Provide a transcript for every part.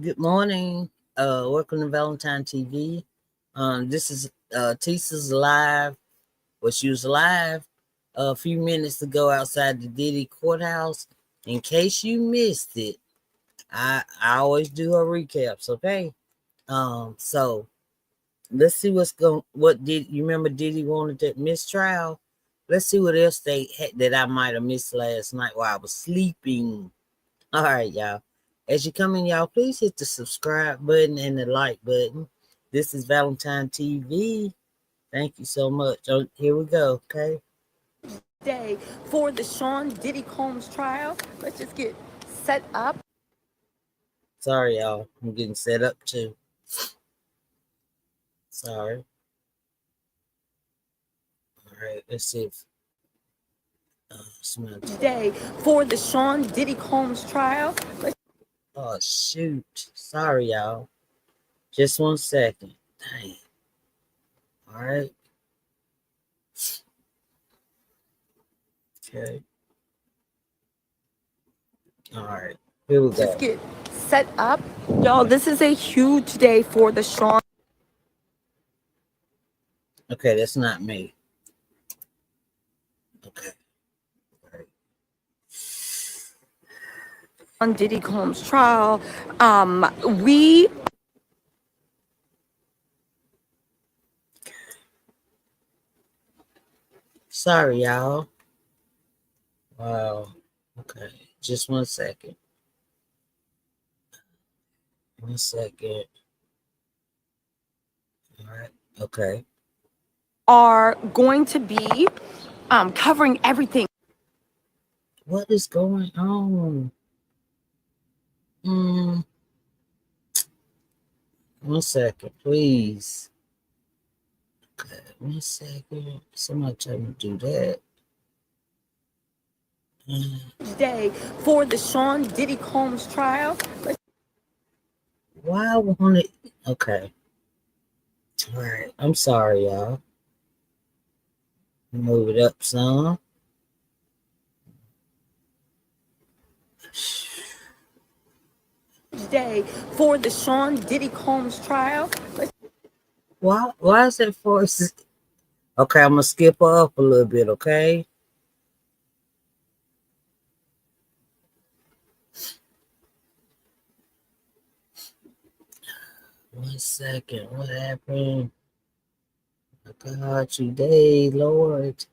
Good morning. Welcome to Valentine TV. This is TISA's live. Well, she was live a few minutes ago outside the Diddy courthouse. In case you missed it, I always do her recaps. Okay. So let's see what did you remember? Diddy wanted that mistrial. Let's see what else they had that I might have missed last night while I was sleeping. All right, y'all. As you come in, y'all, please hit the subscribe button and the like button. This is Valentine TV. Thank you so much. Oh, here we go. Okay. Day for the Sean Diddy Combs trial. Let's just get set up. Sorry, y'all. I'm getting set up too. Sorry. All right. Let's see if Today for the Sean Diddy Combs trial. Oh shoot. Sorry, y'all. Just 1 second. Dang. All right. Okay. All right. Here we go. Just get set up. Y'all, this is a huge day for the Sean. Okay, that's not me. Okay. On Diddy Combs trial. We Sorry, y'all. Wow. Okay. Just 1 second. 1 second. All right. Okay. are going to be covering everything. What is going on? 1 second, please. Okay, 1 second. Somebody tell me to do that. Today for the Sean Diddy Combs trial. Why I want it? Okay. All right. I'm sorry, y'all. Move it up some. Today for the Sean Diddy Combs trial. Why is that for? Okay, I'm gonna skip up a little bit. Okay. 1 second. What happened? Oh God, today, Lord.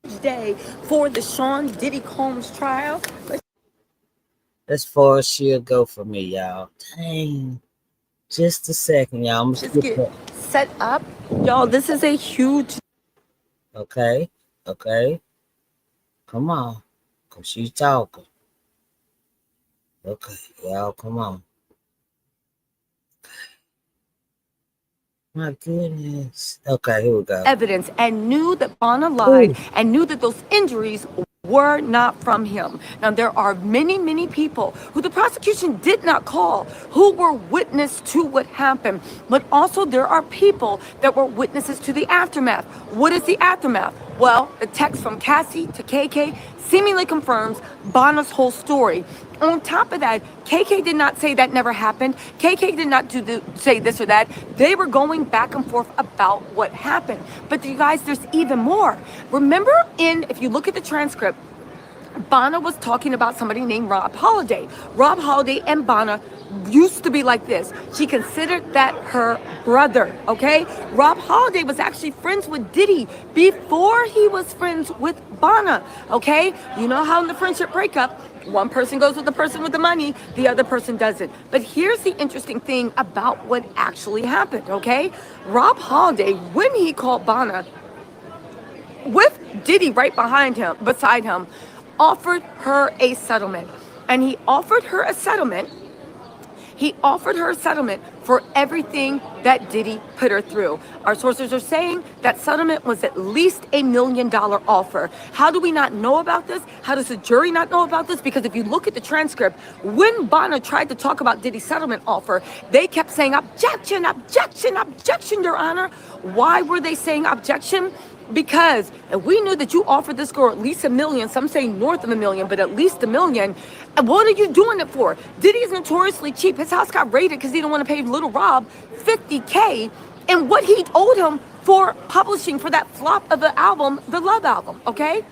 Today for the Sean Diddy Combs trial. As far as she'll go for me, y'all. Dang. Just a second, y'all. I'm Just get set up. Y'all, this is a huge. Okay. Okay. Come on. Cause she's talking. Okay, y'all, come on. My goodness. Okay, here we go. Evidence and knew that Bonna lied and knew that those injuries were not from him. Now, there are many people who the prosecution did not call who were witness to what happened, but also there are people that were witnesses to the aftermath. What is the aftermath? Well, the text from Cassie to KK seemingly confirms Bonna's whole story. On top of that, KK did not say that never happened. KK did not say this or that. They were going back and forth about what happened. But you guys, there's even more. Remember if you look at the transcript, Bonna was talking about somebody named Rob Holiday. Rob Holiday and Bonna used to be like this. She considered that her brother, okay? Rob Holiday was actually friends with Diddy before he was friends with Bonna, okay? You know how in the friendship breakup, one person goes with the person with the money, the other person doesn't. But here's the interesting thing about what actually happened, okay? Rob Holiday, when he called Bonna, with Diddy right beside him, offered her a settlement. And he offered her a settlement for everything that Diddy put her through. Our sources are saying that settlement was at least $1 million offer. How do we not know about this? How does the jury not know about this? Because if you look at the transcript, when Bonna tried to talk about Diddy's settlement offer, they kept saying objection, objection, objection, Your Honor. Why were they saying objection? Because if we knew that you offered this girl at least $1 million, some say north of $1 million, but at least $1 million, and what are you doing it for? Diddy's notoriously cheap. His house got raided because he didn't want to pay Little Rob $50K, and what he owed him for publishing for that flop of the album, the Love album, okay?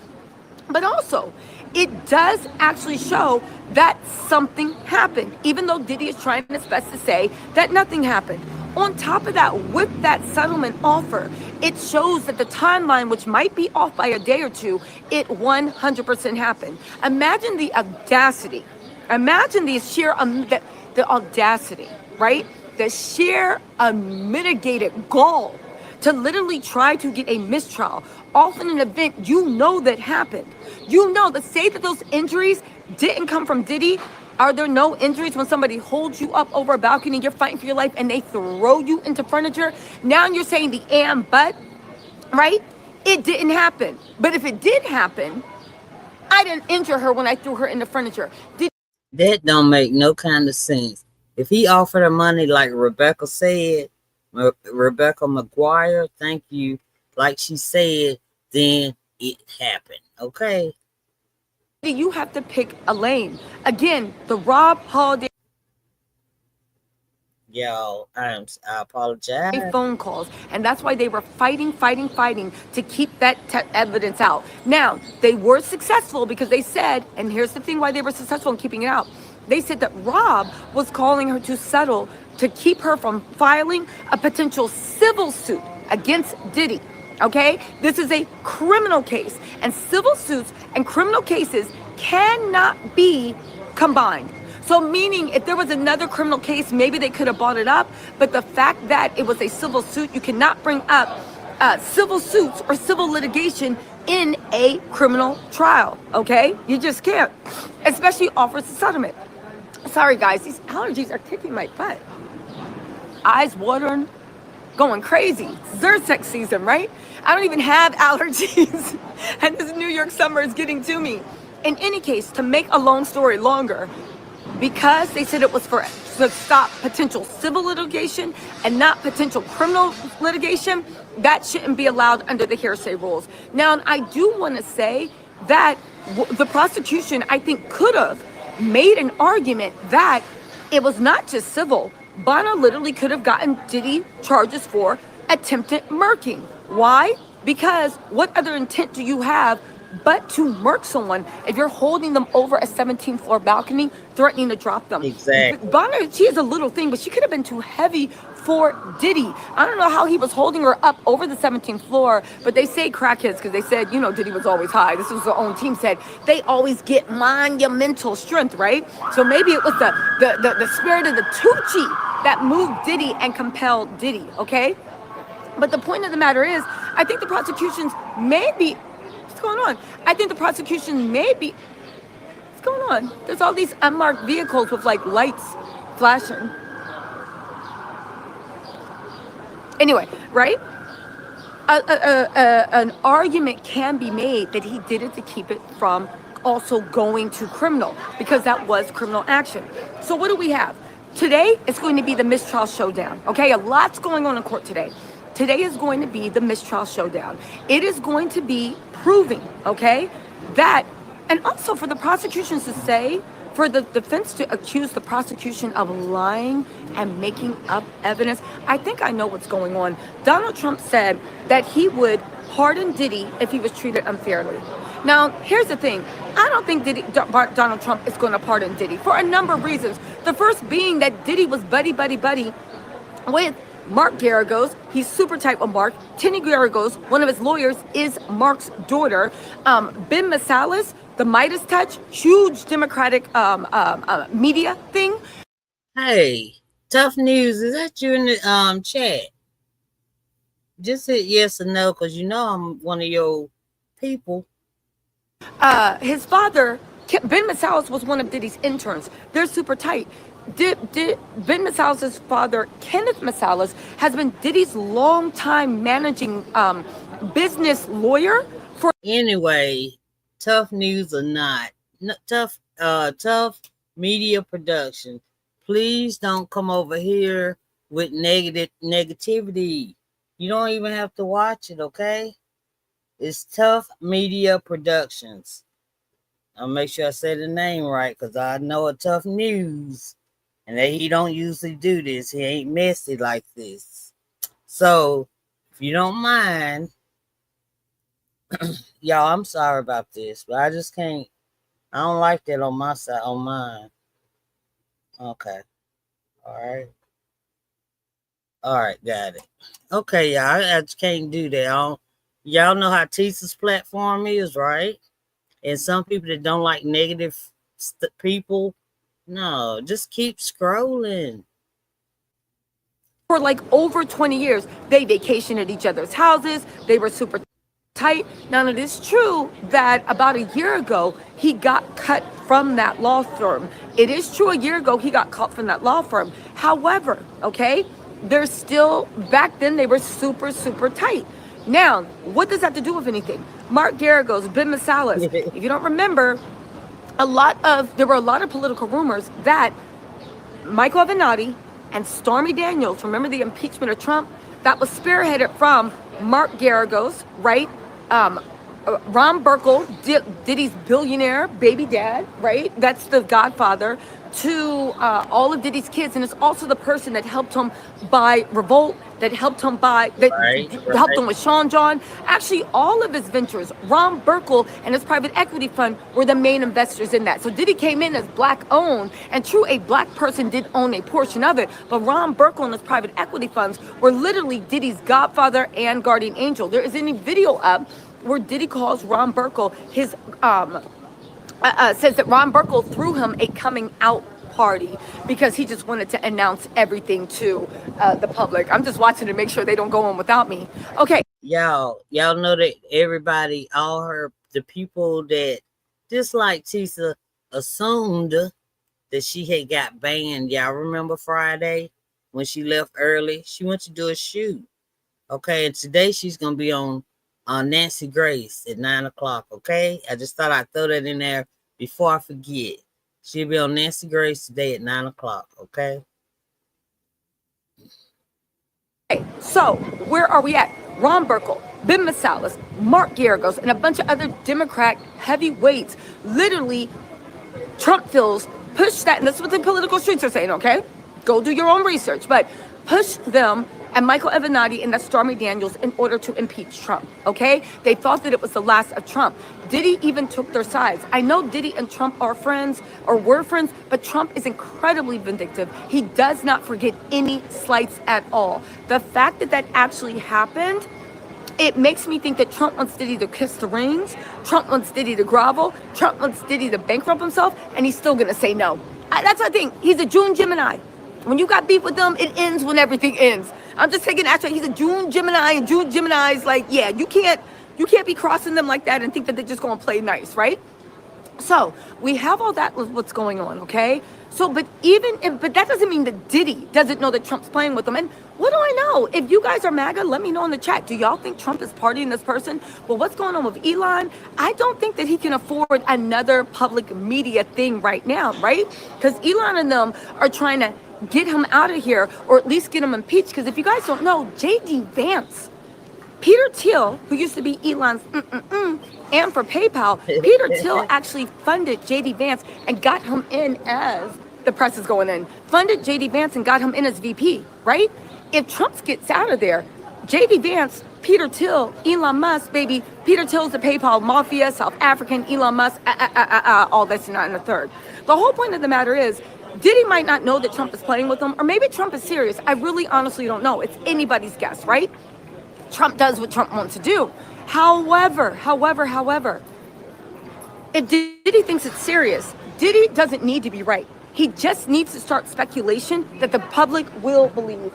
But also, it does actually show that something happened, even though Diddy is trying his best to say that nothing happened. On top of that, with that settlement offer, it shows that the timeline, which might be off by a day or two, it 100% happened. Imagine the audacity. Imagine the sheer, the audacity, right? The sheer unmitigated gall to literally try to get a mistrial off in an event you know that happened. You know, to say that those injuries didn't come from Diddy. Are there no injuries when somebody holds you up over a balcony, you're fighting for your life, and they throw you into furniture? Now you're saying the and but, right? It didn't happen. But if it did happen, I didn't injure her when I threw her into furniture. That don't make no kind of sense. If he offered her money like Rebecca said, Rebecca McGuire, thank you, like she said, then it happened, okay? You have to pick a lane. Again, the Rob Holiday Y'all, I apologize. phone calls, and that's why they were fighting to keep that evidence out. Now, they were successful because they said, and here's the thing why they were successful in keeping it out. They said that Rob was calling her to settle to keep her from filing a potential civil suit against Diddy. Okay? This is a criminal case, and civil suits and criminal cases cannot be combined. So meaning if there was another criminal case, maybe they could have brought it up, but the fact that it was a civil suit, you cannot bring up civil suits or civil litigation in a criminal trial, okay? You just can't, especially offers a settlement. Sorry guys, these allergies are kicking my butt. Eyes watering, going crazy. Zyrtec season, right? I don't even have allergies, and this New York summer is getting to me. In any case, to make a long story longer, because they said it was to stop potential civil litigation and not potential criminal litigation, that shouldn't be allowed under the hearsay rules. Now, I do want to say that the prosecution, I think, could have made an argument that it was not just civil. Bono literally could have gotten Diddy charges for attempted murking. Why? Because what other intent do you have but to murk someone if you're holding them over a 17th floor balcony, threatening to drop them? Exactly. Bono, she is a little thing, but she could have been too heavy for Diddy. I don't know how he was holding her up over the 17th floor, but they say crackheads because they said, you know, Diddy was always high. This was their own team said they always get monumental strength, right? So maybe it was the spirit of the Tucci that moved Diddy and compelled Diddy, okay? But the point of the matter is, I think the prosecutions may be, what's going on? I think the prosecution may be, what's going on? There's all these unmarked vehicles with like lights flashing. Anyway, right? An argument can be made that he did it to keep it from also going to criminal, because that was criminal action. So what do we have? Today, it's going to be the mistrial showdown, okay? A lot's going on in court today. Today is going to be the mistrial showdown. It is going to be proving, okay, that, and also for the prosecutions to say, for the defense to accuse the prosecution of lying and making up evidence. I think I know what's going on. Donald Trump said that he would pardon Diddy if he was treated unfairly. Now, here's the thing. I don't think Donald Trump is going to pardon Diddy for a number of reasons. The first being that Diddy was buddy with Mark Garagos. He's super tight with Mark. Tinny Garagos, one of his lawyers, is Mark's daughter. Ben Masalas, the Midas touch, huge Democratic media thing. Hey, Tough News, is that you in the chat? Just hit yes or no, because you know I'm one of your people. His father, Ben Masalas, was one of Diddy's interns. They're super tight. Ben Masalas' father, Kenneth Masalas, has been Diddy's longtime managing business lawyer for. Anyway, Tough News or not, tough media production. Please don't come over here with negativity. You don't even have to watch it, okay? It's Tough Media Productions. I'll make sure I say the name right because I know a Tough News. And that he don't usually do this. He ain't messy like this. So, if you don't mind, y'all, I'm sorry about this, but I just can't. I don't like that on my side, on mine. Okay. All right. All right. Got it. Okay, y'all. I just can't do that. Y'all know how TISA's platform is, right? And some people that don't like negative people, no, just keep scrolling. For like over 20 years, they vacationed at each other's houses. They were super tight. Now, it is true that about a year ago, he got cut from that law firm. It is true a year ago, he got cut from that law firm. However, okay, they're still, back then, they were super, super tight. Now, what does that have to do with anything? Mark Garagos, Ben Masalas. If you don't remember, there were a lot of political rumors that Michael Avenatti and Stormy Daniels, remember the impeachment of Trump? That was spearheaded from Mark Garagos, right? Ron Burkle, Diddy's billionaire baby dad, right? That's the godfather to all of Diddy's kids. And it's also the person that helped him buy Revolt, that helped him helped him with Sean John. Actually, all of his ventures, Ron Burkle and his private equity fund were the main investors in that. So Diddy came in as black owned, and true, a black person did own a portion of it, but Ron Burkle and his private equity funds were literally Diddy's godfather and guardian angel. There isn't any video up where Diddy calls Ron Burkle his, says that Ron Burkle threw him a coming out party because he just wanted to announce everything to the public. I'm just watching to make sure they don't go on without me. Okay. Y'all know that everybody, the people that dislike TISA assumed that she had got banned. Y'all remember Friday when she left early? She went to do a shoot. Okay, and today she's going to be on Nancy Grace at 9:00. Okay, I just thought I'd throw that in there before I forget. She'll be on Nancy Grace today at 9:00. Okay. Okay, so where are we at? Ron Burkle, Ben Masalas, Mark Garagos, and a bunch of other Democrat heavyweights literally Trump feels push that, and this is what the political streets are saying, okay? Go do your own research, but push them and Michael Avenatti and that Stormy Daniels in order to impeach Trump, okay? They thought that it was the last of Trump. Diddy even took their sides. I know Diddy and Trump are friends or were friends, but Trump is incredibly vindictive. He does not forget any slights at all. The fact that that actually happened, it makes me think that Trump wants Diddy to kiss the rings, Trump wants Diddy to grovel, Trump wants Diddy to bankrupt himself, and he's still gonna say no. That's what I think. He's a June Gemini. When you got beef with them, it ends when everything ends. I'm just taking action. He's a June Gemini, and June Gemini's like, yeah, you can't be crossing them like that and think that they're just gonna play nice, right? So we have all that with what's going on, okay? So, but that doesn't mean that Diddy doesn't know that Trump's playing with them. And what do I know? If you guys are MAGA, let me know in the chat. Do y'all think Trump is partying this person? Well, what's going on with Elon? I don't think that he can afford another public media thing right now, right? Because Elon and them are trying to get him out of here, or at least get him impeached. Because if you guys don't know, J.D. Vance, Peter Thiel, who used to be Elon's and for PayPal, Peter Thiel actually funded J.D. Vance and got him in as, the press is going in, funded J.D. Vance and got him in as VP, right? If Trump gets out of there, J.D. Vance, Peter Thiel, Elon Musk, baby, Peter Thiel's the PayPal mafia, South African, Elon Musk, all this and that and the third. The whole point of the matter is, Diddy might not know that Trump is playing with him, or maybe Trump is serious. I really honestly don't know. It's anybody's guess, right? Trump does what Trump wants to do. However, if Diddy thinks it's serious, Diddy doesn't need to be right. He just needs to start speculation that the public will believe.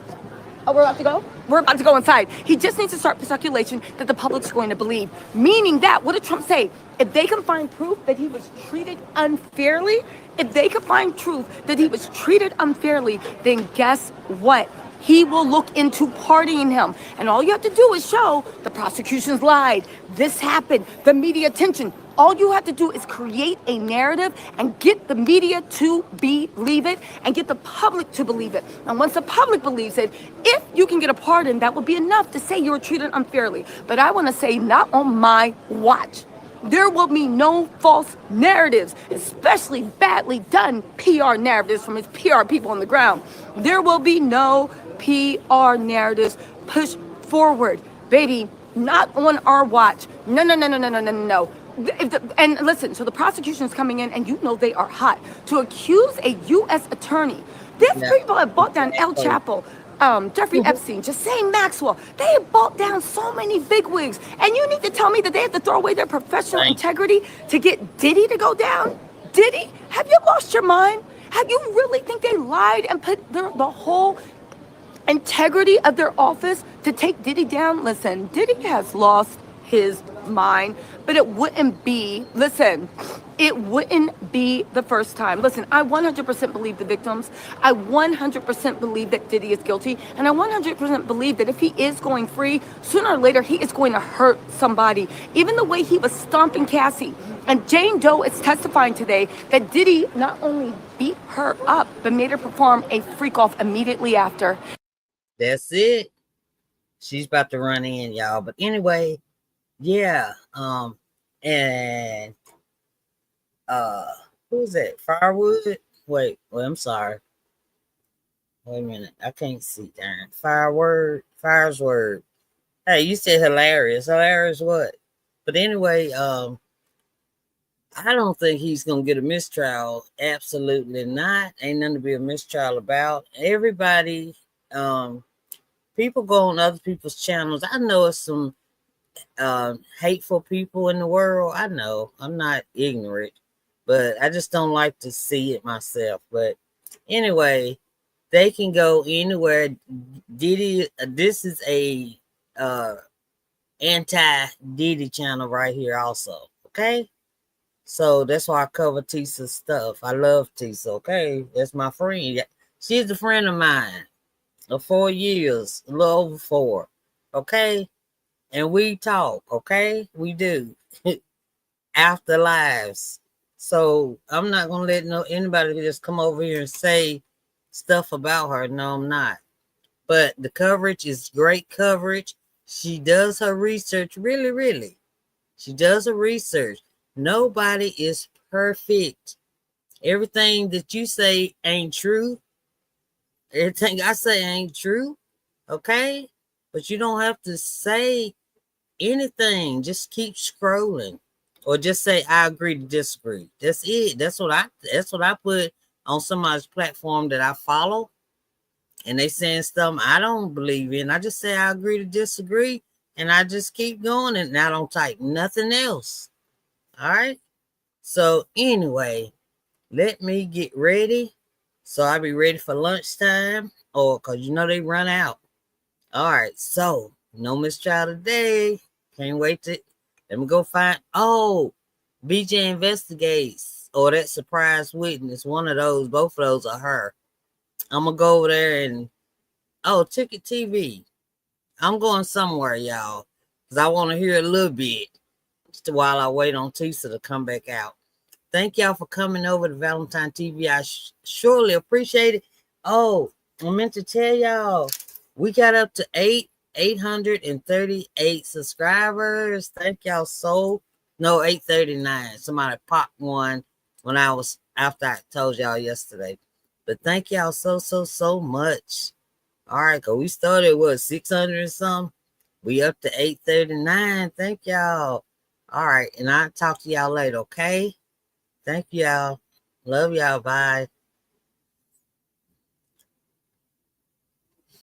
Oh, we're about to go? We're about to go inside. He just needs to start speculation that the public's going to believe. Meaning that, what did Trump say? If they can find proof that he was treated unfairly, then guess what? He will look into pardoning him. And all you have to do is show the prosecution's lied. This happened. The media attention. All you have to do is create a narrative and get the media to believe it and get the public to believe it. And once the public believes it, if you can get a pardon, that would be enough to say you were treated unfairly. But I want to say, not on my watch. There will be no false narratives, especially badly done PR narratives from his PR people on the ground. There will be no PR narratives pushed forward. Baby, not on our watch. No, no, no, no, no, no, no, no. And listen, so the prosecution is coming in, and you know they are hot to accuse a U.S. attorney. These Yeah, people have bought down El exactly. Chapo, Jeffrey Epstein, Ghislaine Maxwell. They have bought down so many bigwigs, and you need to tell me that they have to throw away their professional Thank you. integrity to get Diddy to go down? Diddy? Have you lost your mind? Have you really think they lied and put the whole integrity of their office to take Diddy down? Listen, Diddy has lost his mind, but it wouldn't be, listen, it wouldn't be the first time. Listen, I 100% believe the victims. I 100% believe that Diddy is guilty. And I 100% believe that if he is going free, sooner or later, he is going to hurt somebody. Even the way he was stomping Cassie. And Jane Doe is testifying today that Diddy not only beat her up, but made her perform a freak off immediately after. That's it. She's about to run in, y'all. But anyway, yeah. And who's that? Firewood? Wait, I'm sorry. Wait a minute. I can't see. Darn. Fire's word. Hey, you said hilarious. Hilarious what? But anyway, I don't think he's gonna get a mistrial. Absolutely not. Ain't nothing to be a mistrial about. Everybody, people go on other people's channels. I know it's some hateful people in the world. I know. I'm not ignorant, but I just don't like to see it myself. But anyway, they can go anywhere. Diddy, this is a anti Diddy channel right here also. Okay. So that's why I cover TISA stuff. I love TISA, okay? That's my friend. She's a friend of mine of 4 years, a little over 4, okay? And we talk, okay? We do. After lives. So I'm not gonna let anybody just come over here and say stuff about her. No, I'm not. But the coverage is great coverage. She does her research, really, really. She does her research. Nobody is perfect. Everything that you say ain't true. Everything I say ain't true. Okay? But you don't have to say anything. Just keep scrolling. Or just say I agree to disagree. That's it. That's what I put on somebody's platform that I follow. And they saying stuff I don't believe in. I just say I agree to disagree. And I just keep going and I don't type nothing else. All right. So anyway, let me get ready. So I'll be ready for lunchtime. Or cause they run out. All right. So no mistrial today. Can't wait to let me go find BJ investigates or that surprise witness. One of those, both of those are her. I'm gonna go over there and Ticket TV. I'm going somewhere, y'all. Cause I want to hear a little bit while I wait on TISA to come back out. Thank y'all for coming over to Valentine TV. I surely appreciate it. Oh, I meant to tell y'all, we got up to 838 subscribers. Thank y'all 839. Somebody popped one when after I told y'all yesterday. But thank y'all so much. All right, cause we started 600 and something. We up to 839. Thank y'all. All right, and I'll talk to y'all later, okay? Thank y'all. Love y'all. Bye.